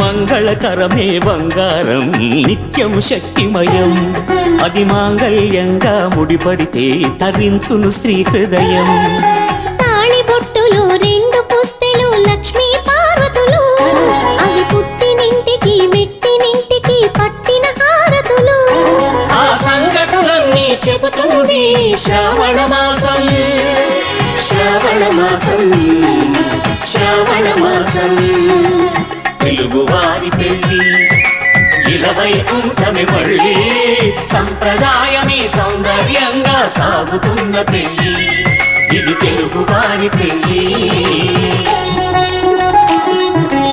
మంగళకరమే బంగారం నిత్యం శక్తిమయం అది మాంగళ్యంగా ముడిపడితే తరించును స్త్రీ హృదయం తాళిబొట్టులు రెండు పుస్తెలు లక్ష్మీ పార్వతులు అవి పుట్టినింటికి మెట్టినింటికి పట్టిన హారతులు ఆ సంఘటనలన్నీ చెబుతుంది శ్రావణ మాసం శ్రావణ మాసం శ్రావణ మాసం తెలుగువారి పెళ్ళి ఇలవైకుంఠమే మళ్ళీ సంప్రదాయమే సౌందర్యంగా సాగుతున్న పెళ్ళి ఇది తెలుగువారి పెళ్ళి